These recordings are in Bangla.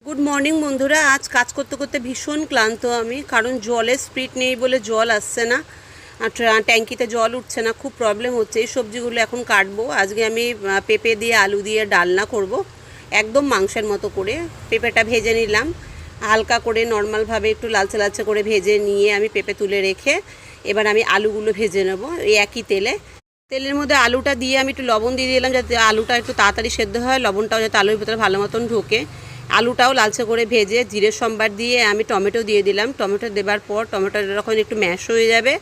গুড মর্নিং বন্ধুরা। আজ কাজ করতে করতে ভীষণ ক্লান্ত আমি, কারণ জলের স্পিড নেই বলে জল আসছে না, আর ট্যাঙ্কিতে জল উঠছে না, খুব প্রবলেম হচ্ছে। এই সবজিগুলো এখন কাটবো। আজকে আমি পেঁপে দিয়ে আলু দিয়ে ডালনা করব, একদম মাংসের মতো করে। পেঁপেটা ভেজে নিলাম হালকা করে, নর্মালভাবে একটু লালচে লালচে করে ভেজে নিয়ে আমি পেঁপে তুলে রেখে এবার আমি আলুগুলো ভেজে নেব এই একই তেলের মধ্যে। আলুটা দিয়ে আমি একটু লবণ দিয়ে দিলাম যাতে আলুটা একটু তাড়াতাড়ি সেদ্ধ হয়, লবণটাও যাতে আলুর ভিতরে ভালো মতন ঢোকে। আলুটাও লালচে করে ভেজে জিরে সম্বার দিয়ে আমি টমেটো দিয়ে দিলাম। টমেটো দেবার পর টমেটোটা যখন একটু ম্যাশ হয়ে যাবে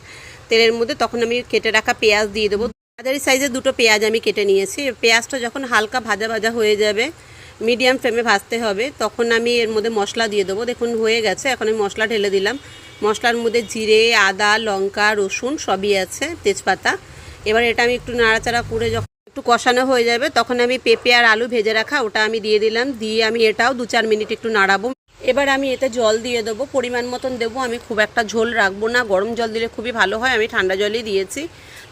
তেলের মধ্যে, তখন আমি কেটে রাখা পেঁয়াজ দিয়ে দেবো। মাঝারি সাইজের দুটো পেঁয়াজ আমি কেটে নিয়েছি। পেঁয়াজটা যখন হালকা ভাজা ভাজা হয়ে যাবে, মিডিয়াম ফ্লেমে ভাজতে হবে, তখন আমি এর মধ্যে মশলা দিয়ে দেবো। দেখুন হয়ে গেছে, এখন আমি মশলা ঢেলে দিলাম। মশলার মধ্যে জিরে, আদা, লঙ্কা, রসুন সবই আছে, তেজপাতা। এবার এটা আমি একটু নাড়াচাড়া করে যখন একটু কষানো হয়ে যাবে, তখন আমি পেঁপে আর আলু ভেজে রাখা ওটা আমি দিয়ে দিলাম। দিয়ে আমি এটাও 2-4 মিনিট একটু নাড়াবো। এবার আমি এতে জল দিয়ে দেবো, পরিমাণ মতন দেবো। আমি খুব একটা ঝোল রাখবো না, গরম জল দিলে খুবই ভালো হয়, আমি ঠান্ডা জলই দিয়েছি।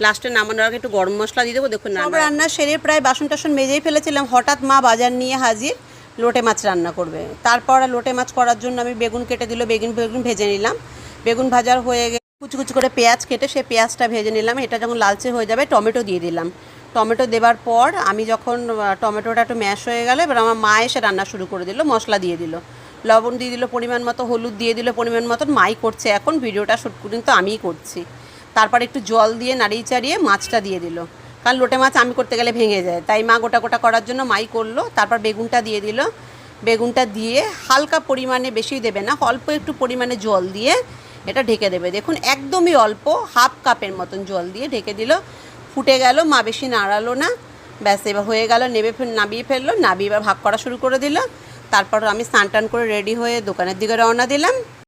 লাস্টে নামানোর আগে একটু গরম মশলা দিয়ে দেবো। দেখুন সব রান্না সেরে প্রায় বাসন টাসন মেজেই ফেলেছিলাম, হঠাৎ মা বাজার নিয়ে হাজির, লোটে মাছ রান্না করবে। তারপর লোটে মাছ করার জন্য আমি বেগুন কেটে দিল, বেগুন ভেজে নিলাম। বেগুন ভাজার হয়ে গেলে কুচি কুচি করে পেঁয়াজ কেটে সেই পেঁয়াজটা ভেজে নিলাম। এটা যখন লালচে হয়ে যাবে টমেটো দিয়ে দিলাম। টমেটো দেওয়ার পর আমি যখন টমেটোটা একটু ম্যাশ হয়ে গেলে, এবার আমার মা এসে রান্না শুরু করে দিল, মশলা দিয়ে দিল, লবণ দিয়ে দিল পরিমাণ মতো, হলুদ দিয়ে দিল পরিমাণ মতন। মাই করছে এখন, ভিডিওটা শ্যুট কিন্তু আমিই করছি। তারপর একটু জল দিয়ে নাড়িয়ে চাড়িয়ে মাছটা দিয়ে দিল, কারণ লোটে মাছ আমি করতে গেলে ভেঙে যায়, তাই মা গোটা গোটা করার জন্য মাই করলো। তারপর বেগুনটা দিয়ে দিল। বেগুনটা দিয়ে হালকা পরিমাণে, বেশি দেবে না, অল্প একটু পরিমাণে জল দিয়ে এটা ঢেকে দেবে। দেখুন একদমই অল্প, হাফ কাপের মতন জল দিয়ে ঢেকে দিল। ফুটে গেল, মা বেশি নাড়ালো না, ব্যাস এবার হয়ে গেল। নামিয়ে ফেললো, নামিয়ে এবার ভাগ করা শুরু করে দিল। তারপর আমি স্নান টান করে রেডি হয়ে দোকানের দিকে রওনা দিলাম।